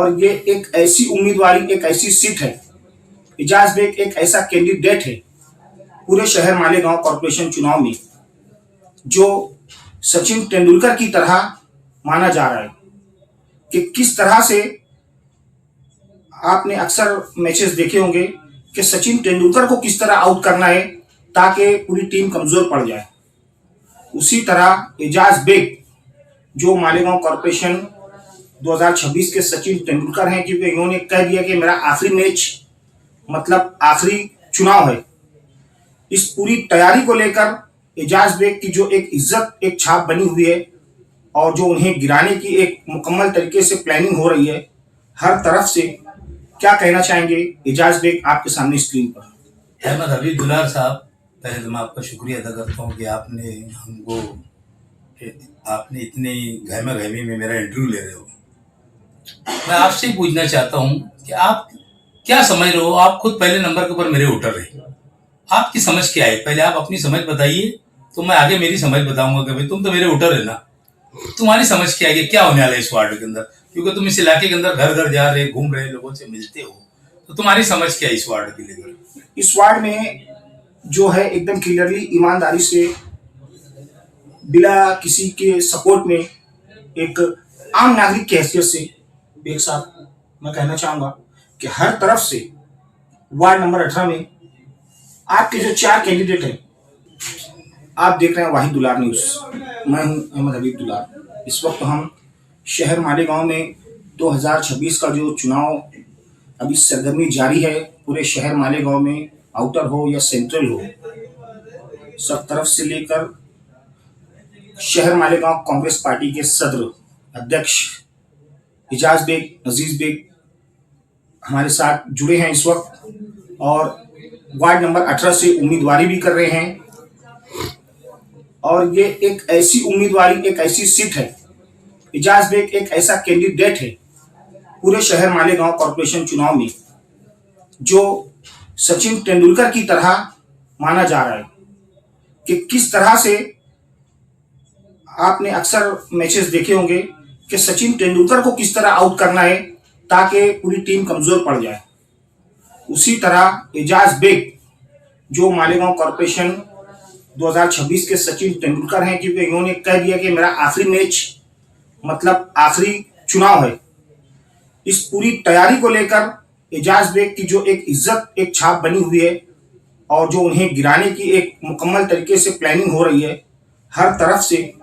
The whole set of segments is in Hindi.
और ये एक ऐसी उम्मीदवारी, एक ऐसी सीट है, एजाज बेग एक ऐसा कैंडिडेट है पूरे शहर मालेगांव कॉरपोरेशन चुनाव में जो सचिन तेंदुलकर की तरह माना जा रहा है कि किस तरह से आपने अक्सर मैचेस देखे होंगे कि सचिन तेंदुलकर को किस तरह आउट करना है ताकि पूरी टीम कमजोर पड़ जाए। उसी तरह एजाज बेग जो मालेगांव कॉरपोरेशन 2026 के सचिन तेंदुलकर हैं, क्योंकि इन्होंने कह दिया कि मेरा आखिरी मैच मतलब आखिरी चुनाव है। इस पूरी तैयारी को लेकर एजाज बेग की जो एक इज्जत, एक छाप बनी हुई है और जो उन्हें गिराने की एक मुकम्मल तरीके से प्लानिंग हो रही है हर तरफ से, क्या कहना चाहेंगे एजाज बेग आपके सामने स्क्रीन पर? अहमद हबीब दुलार साहब, पहले तो मैं आपका शुक्रिया अदा करता हूँ कि आपने इतनी गहमा गहमी में मेरा इंटरव्यू ले रहे हो। मैं आपसे ही पूछना चाहता हूँ कि आप क्या समझ रहे हो? आप खुद पहले नंबर के ऊपर मेरे वोटर रहे, आपकी समझ क्या है? पहले आप अपनी समझ बताइए, तो मैं आगे मेरी समझ बताऊंगा कि भाई तुम तो मेरे वोटर है ना, तुम्हारी समझ क्या है कि क्या होने वाला है इस वार्ड के अंदर, क्योंकि तुम इस इलाके के अंदर घर घर जा रहे, घूम रहे, लोगों से मिलते हो, तो तुम्हारी समझ क्या है इस वार्ड के लिए? इस वार्ड में जो है एकदम क्लियरली, ईमानदारी से, बिना किसी के सपोर्ट में, एक आम नागरिक की हैसियत से बेग साहब मैं कहना चाहूंगा कि हर तरफ से वार्ड नंबर 18 में आपके जो 4 कैंडिडेट हैं, आप देख रहे हैं वाहिद दुलार न्यूज, मैं हूं अहमद हबीब दुलार। इस वक्त हम शहर मालेगांव में 2026 का जो चुनाव अभी सरगर्मी जारी है, पूरे शहर मालेगांव में आउटर हो या सेंट्रल हो, सब तरफ से लेकर शहर मालेगांव कांग्रेस पार्टी के सदर अध्यक्ष एजाज बेग, अजीज बेग हमारे साथ जुड़े हैं इस वक्त और वार्ड नंबर 18 से उम्मीदवारी भी कर रहे हैं। और ये एक ऐसी उम्मीदवारी, एक ऐसी सीट है, एजाज बेग एक ऐसा कैंडिडेट है पूरे शहर मालेगांव कॉरपोरेशन चुनाव में जो सचिन तेंदुलकर की तरह माना जा रहा है कि किस तरह से आपने अक्सर मैचेस देखे होंगे कि सचिन तेंदुलकर को किस तरह आउट करना है ताकि पूरी टीम कमजोर पड़ जाए। उसी तरह एजाज बेग जो मालेगांव कॉरपोरेशन 2026 के सचिन तेंदुलकर हैं, क्योंकि इन्होंने कह दिया कि मेरा आखिरी मैच मतलब आखिरी चुनाव है। इस पूरी तैयारी को लेकर एजाज बेग की जो एक इज्जत, एक छाप बनी हुई है और जो उन्हें गिराने की एक मुकम्मल तरीके से प्लानिंग हो रही है हर तरफ से,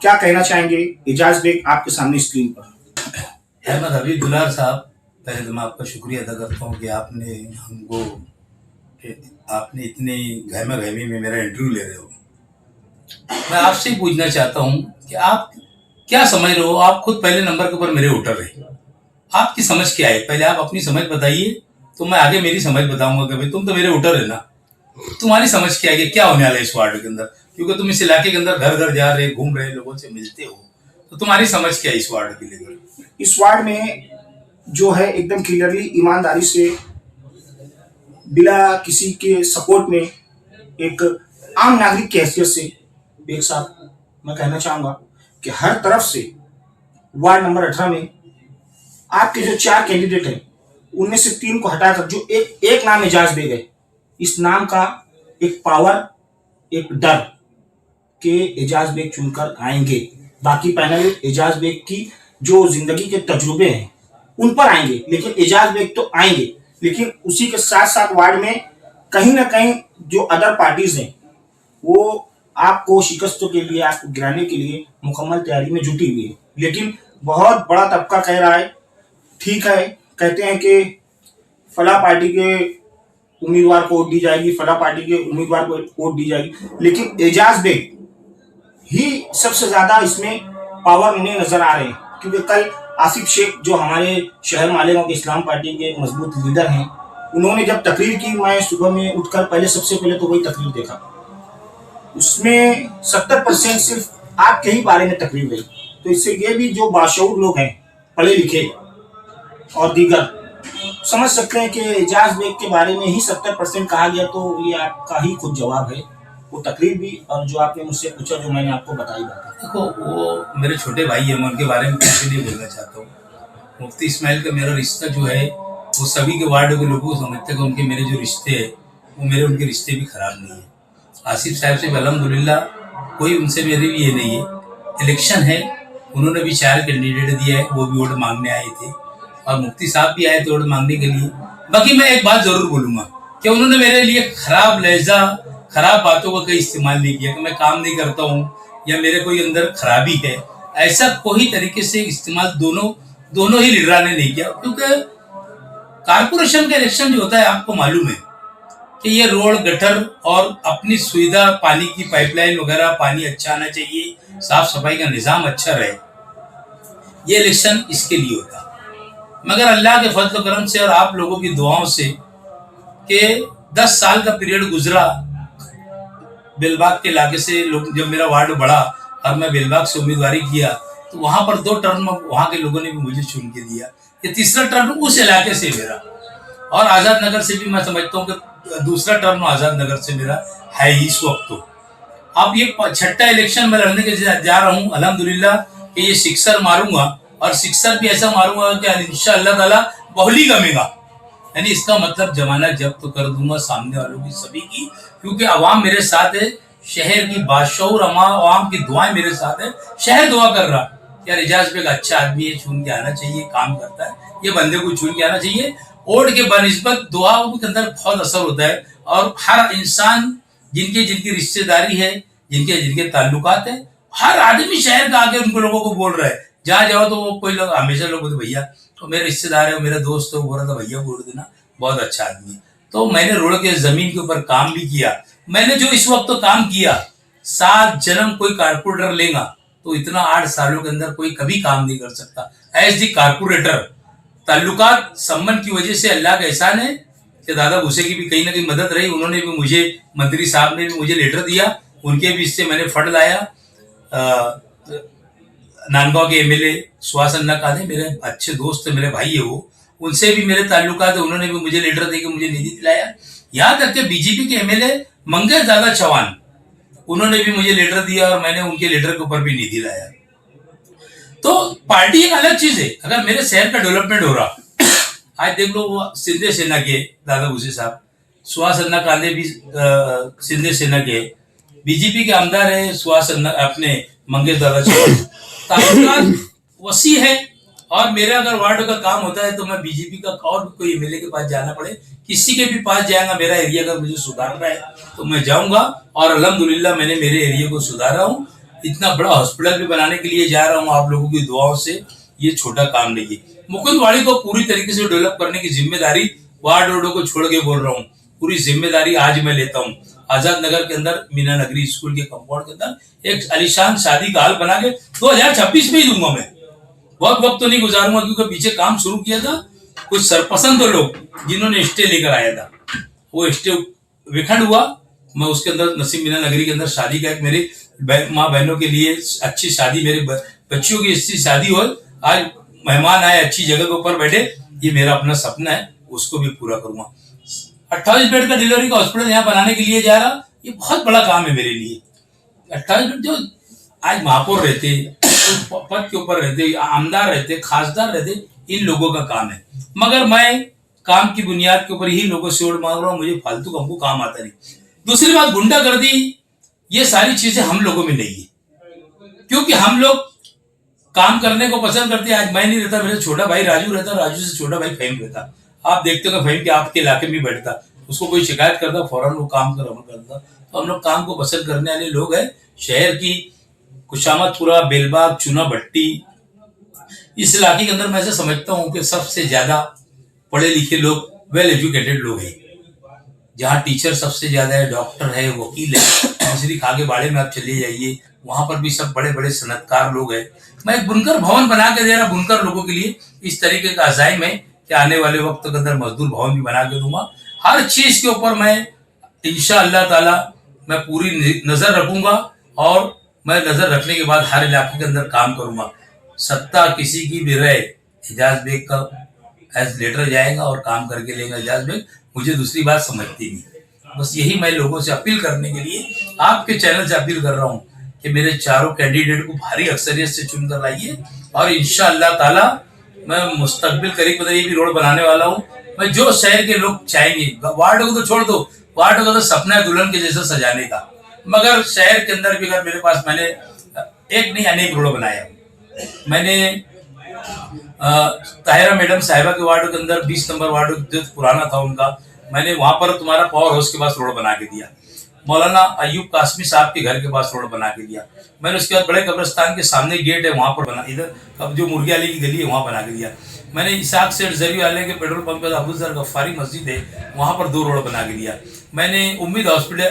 क्या कहना चाहेंगे एजाज बेग आपके सामने स्क्रीन पर? अहमद हबीब दुलार साहब, पहले तो मैं आपका शुक्रिया अदा करता हूँ कि आपने इतनी गहमा गहमी में मेरा इंटरव्यू ले रहे हो। मैं आपसे ही पूछना चाहता हूँ कि आप क्या समझ रहे हो? आप खुद पहले नंबर के ऊपर मेरे वोटर रहे, आपकी समझ क्या है? पहले आप अपनी समझ बताइए, तो मैं आगे मेरी समझ बताऊंगा कि भाई तुम तो मेरे वोटर है ना, तुम्हारी समझ क्या है कि क्या होने वाला है इस वार्ड के अंदर, क्योंकि तुम इस इलाके के अंदर घर घर जा रहे, घूम रहे, लोगों से मिलते हो, तो तुम्हारी समझ क्या है इस वार्ड के लिए? इस वार्ड में जो है एकदम क्लियरली, ईमानदारी से, बिना किसी के सपोर्ट में, एक आम नागरिक की हैसियत से बेग साहब मैं कहना चाहूंगा कि हर तरफ से वार्ड नंबर 18 में आपके जो 4 कैंडिडेट हैं उनमें से 3 को हटाकर जो एक नाम एजाज बेग है, इस नाम का एक पावर, एक डर के एजाज बेग चुनकर आएंगे। बाकी पैनल एजाज बेग की जो जिंदगी के तजुर्बे हैं उन पर आएंगे, लेकिन एजाज बेग तो आएंगे। लेकिन उसी के साथ साथ वार्ड में कहीं ना कहीं जो अदर पार्टीज हैं वो आपको शिकस्तों के लिए, आपको गिराने के लिए मुकम्मल तैयारी में जुटी हुई है। लेकिन बहुत बड़ा तबका कह रहा है, ठीक है, कहते हैं कि फला पार्टी के उम्मीदवार को वोट दी जाएगी, फला पार्टी के उम्मीदवार को वोट दी जाएगी, लेकिन एजाज बेग ही सबसे ज्यादा इसमें पावर इन्हें नजर आ रहे हैं। क्योंकि कल आसिफ शेख जो हमारे शहर मालेगांव के इस्लाम पार्टी के मजबूत लीडर हैं, उन्होंने जब तकरीर की, मैं सुबह में उठकर सबसे पहले तो वही तकरीर देखा, उसमें 70% सिर्फ आपके ही बारे में तकरीर गई। तो इससे ये भी जो बाशऊर लोग हैं, पढ़े लिखे और दीगर, समझ सकते हैं कि एजाज बेग के बारे में ही 70% कहा गया, तो ये आपका ही खुद जवाब है, वो तकरीर भी और जो आपने मुझसे पूछा, जो मैंने आपको बताई बात। देखो, वो मेरे छोटे भाई है, मैं उनके बारे में कुछ नहीं बोलना चाहता हूँ। मुफ्ती इस्माइल का मेरा रिश्ता जो है वो सभी के वार्ड के लोगों को समझते हैं कि उनके मेरे जो रिश्ते हैं वो मेरे उनके रिश्ते भी खराब नहीं है। आसिफ साहब से अल्हम्दुलिल्लाह कोई उनसे मेरी भी ये नहीं है। इलेक्शन है, उन्होंने भी 4 कैंडिडेट दिए है, वो भी वोट मांगने आए थे और मुफ्ती साहब भी आए थे वोट मांगने के लिए। बाकी मैं एक बात जरूर बोलूंगा कि उन्होंने मेरे लिए खराब लहजा, खराब बातों का कहीं इस्तेमाल नहीं किया कि मैं काम नहीं करता हूँ या मेरे कोई अंदर खराबी है, ऐसा कोई तरीके से इस्तेमाल दोनों ही लीडर ने नहीं किया। क्योंकि कारपोरेशन का इलेक्शन जो होता है आपको मालूम है कि ये रोड गटर और अपनी सुविधा, पानी की पाइपलाइन वगैरह, पानी अच्छा आना चाहिए, साफ सफाई का निजाम अच्छा रहे, ये इलेक्शन इसके लिए होता। मगर अल्लाह के फजल करम से और आप लोगों की दुआओं से कि 10 साल का पीरियड गुजरा बेलबाग के इलाके से, लोग जब मेरा वार्ड बढ़ा और मैं बेलबाग से उम्मीदवारी किया तो वहां पर 2 टर्म वहां के लोगों ने भी मुझे चुन के दिया। ये तीसरा टर्म उस इलाके से मेरा, और आजाद नगर से भी मैं समझता हूँ कि दूसरा टर्म आजाद नगर से मेरा है इस वक्त। तो अब ये 6ठा इलेक्शन में लड़ने के जा रहा हूँ अल्हम्दुलिल्लाह कि ये सिक्सर मारूंगा और सिक्सर भी ऐसा मारूंगा कि इंशाअल्लाह ताला बहुली गमेगा। यानी इसका मतलब जमाना जब्त तो कर दूंगा सामने वालों की सभी की, क्योंकि अवाम मेरे साथ है, शहर की बादशाह अवाम की दुआएं मेरे साथ है। शहर दुआ कर रहा यार एजाज बेग अच्छा आदमी है, चुन के आना चाहिए, काम करता है, ये बंदे को चुन के आना चाहिए। वोट के बनिस्बत दुआओं के अंदर बहुत असर होता है और हर इंसान जिनकी रिश्तेदारी है, जिनके ताल्लुकात है, हर आदमी शहर का आके उनको लोगों को बोल रहा है। जहाँ जाओ तो वो कोई लोग हमेशा लोग बोलते भैया तो मेरे रिश्तेदार है, मेरा दोस्त है, वो बोल रहा था भैया बोल देना बहुत अच्छा आदमी है। तो मैंने रोड के जमीन के ऊपर काम भी किया। मैंने जो इस वक्त तो काम किया, 7 जन्म कोई कारपोरेटर लेगा तो इतना 8 सालों के अंदर कोई कभी काम नहीं कर सकता। एज दी कारपोरेटर ताल्लुकात संबंध की वजह से अल्लाह का एहसान है कि दादा भूसे की भी कहीं ना कहीं मदद रही। उन्होंने भी मुझे, मंत्री साहब ने भी मुझे लेटर दिया, उनके भी इससे मैंने फंड लाया। नांदगांव के एमएलए सुहास अन्ना कादे मेरे अच्छे दोस्त है, मेरे भाई है, वो उनसे भी मेरे ताल्लुकात है, उन्होंने भी मुझे लेटर देकर मुझे निधि दिलाया। यहाँ तक कि बीजेपी के एमएलए मंगेश दादा चौहान, उन्होंने भी मुझे लेटर दिया और मैंने उनके लेटर के ऊपर भी निधि लाया। तो पार्टी एक अलग चीज है। अगर मेरे शहर का डेवलपमेंट हो रहा, आज देख लो वो सिंधे सेना के दादा भूसे साहब, सुहास अन्ना कांदे भी सिंधे सेना के, बीजेपी के आमदार है सुहास अन्ना, अपने मंगेश दादा चौहान, ताल्लुकात वसी है। और मेरा अगर वार्ड का काम होता है तो मैं बीजेपी का और भी कोई एमएलए के पास जाना पड़े, किसी के भी पास जाएगा, मेरा एरिया का मुझे सुधारना है तो मैं जाऊंगा। और अल्हम्दुलिल्लाह मैंने मेरे एरिया को सुधारा हूँ। इतना बड़ा हॉस्पिटल भी बनाने के लिए जा रहा हूँ आप लोगों की दुआओं से, ये छोटा काम नहीं है। मुकुंदवाड़ी को पूरी तरीके से डेवलप करने की जिम्मेदारी वार्ड रोडों को छोड़ के बोल रहा हूँ, पूरी जिम्मेदारी आज मैं लेता हूँ। आजाद नगर के अंदर मीना नगरी स्कूल के कंपाउंड के अंदर एक आलीशान शादी का हाल बना के 2026 में ही दूंगा मैं। बहुत वक्त तो नहीं गुजारूंगा क्योंकि पीछे काम शुरू किया था कुछ सरपसंद लोग जिन्होंने स्टे लेकर आया था, वो स्टे विखंड हुआ। मैं उसके अंदर नसीम मीना नगरी के अंदर शादी का, एक मेरी माँ बहनों के लिए अच्छी शादी, मेरे बच्चियों की अच्छी शादी हो, आज मेहमान आए अच्छी जगह के ऊपर बैठे, ये मेरा अपना सपना है, उसको भी पूरा करूंगा। 28 बेड का डिलीवरी का हॉस्पिटल यहाँ बनाने के लिए जा रहा, ये बहुत बड़ा काम है मेरे लिए। 28 बेड, जो आज महापौर रहते, पद के ऊपर रहते, आमदार रहते, खासदार रहते, इन लोगों का काम है। मगर मैं काम की बुनियाद के ऊपर ही लोगों से वोट मांग रहा हूँ, मुझे फालतू हमको काम आता नहीं। दूसरी बात, गुंडागर्दी, ये सारी चीजें हम लोगों में नहीं है, क्योंकि हम लोग काम करने को पसंद करते हैं। आज मैं नहीं रहता, मेरा छोटा भाई राजू रहता, राजू से छोटा भाई फहीम रहता। आप देखते हो फहीम के आपके इलाके में बैठता, उसको कोई शिकायत करता फौरन वो काम कर अमल करता। तो हम लोग काम को पसंद करने वाले लोग हैं। शहर की खुशामतपुरा, बेलबाग, चूना भट्टी, इस इलाके के अंदर मैं ऐसा समझता हूँ कि सबसे ज्यादा पढ़े लिखे लोग, वेल एजुकेटेड लोग हैं, जहाँ टीचर सबसे ज्यादा है, डॉक्टर है, वकील है। दूसरी खागे बाड़े में आप चले जाइए, वहां पर भी सब बड़े बड़े सनतकार लोग हैं। मैं एक बुनकर भवन बना के दे रहा, बुनकर लोगों के लिए इस तरीके का अजाइम है कि आने वाले वक्त के अंदर मजदूर भवन भी बना के दूंगा। हर चीज के ऊपर मैं इंशाअल्लाह ताला मैं पूरी नजर रखूंगा और मैं नजर रखने के बाद हर इलाके के अंदर काम करूंगा। सत्ता किसी की भी रहे, एजाज बेग का एज लेटर जाएगा और काम करके लेगा एजाज बेग, मुझे दूसरी बात समझती नहीं। बस यही मैं लोगों से अपील करने के लिए आपके चैनल से अपील कर रहा हूँ कि मेरे चारों कैंडिडेट को भारी अक्सरियत से चुनकर लाइए और इंशाअल्लाह ताला मैं मुस्तकबिल करीब ये भी रोड बनाने वाला हूँ। मैं जो शहर के लोग चाहेंगे, वार्ड को तो छोड़ दो, वार्ड का तो सपना है दुल्हन के जैसा सजाने का, मगर शहर के अंदर भी अगर मेरे पास, मैंने एक नहीं अनेक रोड बनाया। मैंने ताहिरा मैडम साहिबा के वार्ड के अंदर 20 नंबर वार्ड जो पुराना था उनका, मैंने वहां पर तुम्हारा पावर हाउस के पास रोड बना के दिया। मौलाना अयूब कासमी साहब के घर के पास रोड बना के दिया। मैंने उसके बाद बड़े कब्रिस्तान के सामने गेट है वहां पर बना, इधर अब जो मुर्गी वाले की गली है वहां बना के दिया। मैंने इसाक सेठ जरी वाले के पेट्रोल पंप पे अबूजर गफ्फारी मस्जिद है वहां पर 2 रोड बना के दिया। मैंने उम्मीद हॉस्पिटल,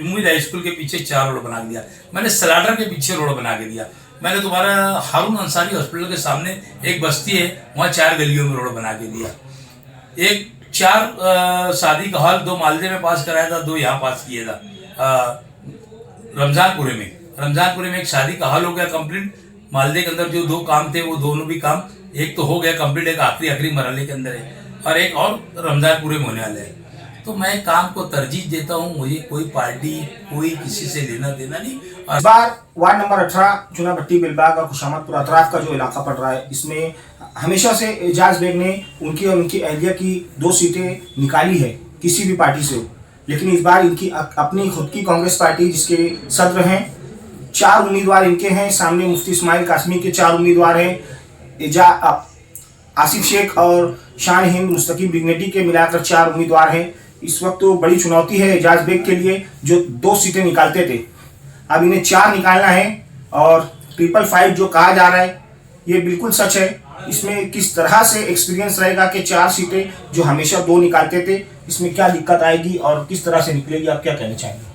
उम्मीद हाई स्कूल के पीछे 4 रोड बना के दिया। मैंने सलाडर के पीछे रोड बना के दिया। मैंने तुम्हारा हारून अंसारी हॉस्पिटल के सामने एक बस्ती है वहाँ 4 गलियों में रोड बना के दिया। एक 4 शादी का हॉल 2 मालदे में पास कराया था, 2 यहाँ पास किया था। रमजानपुरे में एक शादी का हॉल हो गया कंप्लीट। मालदे के अंदर जो 2 काम थे वो दोनों भी काम एक तो हो गया कंप्लीट, एक आखिरी मरहले के अंदर है और एक और रमजानपुरे में होने वाला है। तो मैं काम को तरजीह देता हूँ, मुझे कोई पार्टी कोई किसी से लेना देना नहीं। इस बार वार्ड नंबर 18 चुनाभट्टी बेलबाग और खुशामदपुर अतराफ का जो इलाका पड़ रहा है, इसमें हमेशा से एजाज बेग ने उनकी और उनकी अहलिया की 2 सीटें निकाली है किसी भी पार्टी से हो, लेकिन इस बार इनकी अपनी खुद की कांग्रेस पार्टी जिसके सदर हैं, 4 उम्मीदवार इनके हैं। सामने मुफ्ती इस्माइल कासमी के 4 उम्मीदवार हैं। आसिफ शेख और शान हिंद मुस्तकीम डिग्निटी के मिलाकर 4 उम्मीदवार हैं। इस वक्त तो बड़ी चुनौती है एजाज बेग के लिए जो 2 सीटें निकालते थे, अब इन्हें 4 निकालना है। और 555 जो कहा जा रहा है ये बिल्कुल सच है। इसमें किस तरह से एक्सपीरियंस रहेगा कि 4 सीटें जो हमेशा 2 निकालते थे, इसमें क्या दिक्कत आएगी और किस तरह से निकलेगी, आप क्या कहना चाहेंगे?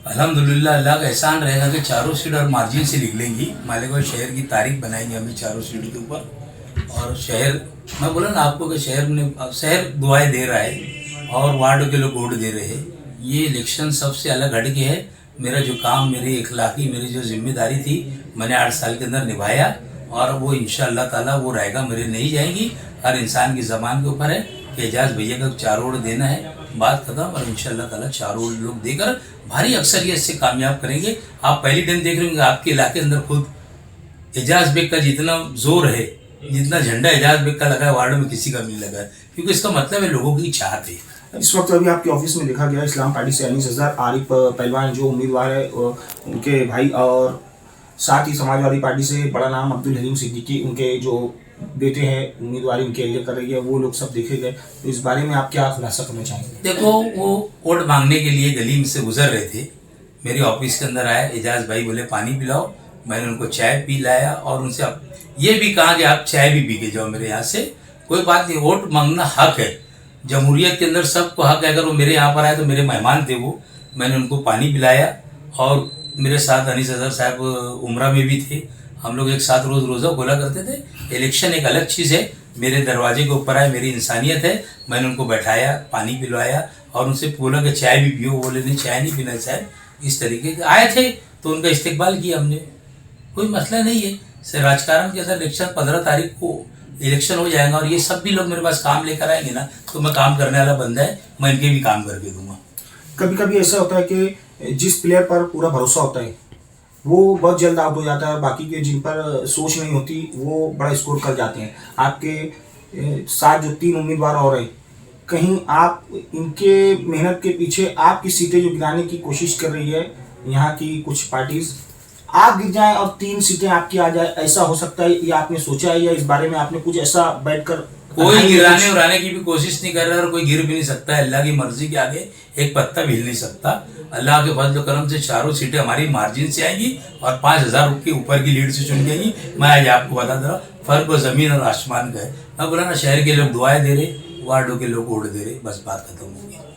अल्हम्दुलिल्लाह, अल्लाह का एहसान रहेगा कि 4 सीट और मार्जिन से निकलेंगी। मालिक और शहर की तारीख बनाएंगे हमें 4 सीट के ऊपर। और शहर, मैं बोला ना आपको कि शहर दुआएं दे रहा है और वार्ड के लोग वोट दे रहे हैं। ये इलेक्शन सबसे अलग हटके है। मेरा जो काम, मेरी इखलाकी, मेरी जो जिम्मेदारी थी, मैंने 8 साल के अंदर निभाया और वो इंशाअल्लाह ताला वो रहेगा, मेरे नहीं जाएंगी। हर इंसान की ज़बान के ऊपर है कि एजाज भैया का 4 वोट देना है, बात खत्म। और इंशाअल्लाह ताला 4 वोट लोग देकर भारी अक्सरियत से कामयाब करेंगे। आप पहली दिन देख रहे होंगे आपके इलाके अंदर खुद एजाज बेग का जितना जोर है, जितना झंडा एजाज बेग का लगा है, वार्ड में किसी का नहीं लगा है, क्योंकि इसका मतलब है लोगों की चाहत है। इस वक्त अभी आपके ऑफिस में देखा गया इस्लाम पार्टी से अनीस अजहर, आरिफ पहलवान जो उम्मीदवार है उनके भाई, और साथ ही समाजवादी पार्टी से बड़ा नाम अब्दुल हलीम सिद्दीकी, उनके जो बेटे हैं उम्मीदवारी उनके लिए कर रही है, वो लोग सब देखे गए। तो इस बारे में आप क्या खुलासा करना चाहेंगे? देखो, वो वोट मांगने के लिए गली से गुजर रहे थे, मेरे ऑफिस के अंदर आए, एजाज भाई बोले पानी पिलाओ। मैंने उनको चाय पिलाया और उनसे ये भी कहा कि आप चाय भी पी के जाओ मेरे यहाँ से, कोई बात नहीं, वोट मांगना हक है। जमहूरियत के अंदर सबको हक है। अगर वो मेरे यहाँ पर आए तो मेरे मेहमान थे वो, मैंने उनको पानी पिलाया। और मेरे साथ अनीस अजहर साहब उम्रा में भी थे, हम लोग एक साथ रोज़ा खोला करते थे। इलेक्शन एक अलग चीज़ है, मेरे दरवाजे के ऊपर आए, मेरी इंसानियत है। मैंने उनको बैठाया, पानी पिलवाया और उनसे बोला कि चाय भी पियो, बोले नहीं चाय नहीं पीना साहब। इस तरीके के आए थे तो उनका इस्तेकबाल किया हमने, कोई मसला नहीं है। राजकारण के अंदर इलेक्शन 15 तारीख को इलेक्शन हो जाएगा और ये सब भी लोग मेरे पास काम लेकर आएंगे ना, तो मैं काम करने वाला बंदा है, मैं इनके भी काम करके दूंगा। कभी कभी ऐसा होता है कि जिस प्लेयर पर पूरा भरोसा होता है वो बहुत जल्द आउट हो जाता है, बाकी के जिन पर सोच नहीं होती वो बड़ा स्कोर कर जाते हैं। आपके साथ जो 3 उम्मीदवार और हैं, कहीं आप इनके मेहनत के पीछे आपकी सीटें जो गिराने की कोशिश कर रही है यहाँ की कुछ पार्टीज, आप गिर जाए और 3 सीटें आपकी आ जाए, ऐसा हो सकता है? ये आपने सोचा है या इस बारे में आपने कुछ ऐसा बैठकर? कोई गिराने उड़ाने की भी कोशिश नहीं कर रहा और कोई गिर भी नहीं सकता है। अल्लाह की मर्जी के आगे एक पत्ता भी हिल नहीं सकता। अल्लाह के फजल करम से 4 सीटें हमारी मार्जिन से आएंगी और 5000 के ऊपर की लीड से चुन गई। मैं आज आपको बता दे रहा हूँ, फर्क ज़मीन और आसमान का है। मैं बोला ना, शहर के लोग दुआएं दे रहे, वार्डों के लोग वोट दे रहे, बस बात खत्म हो गई।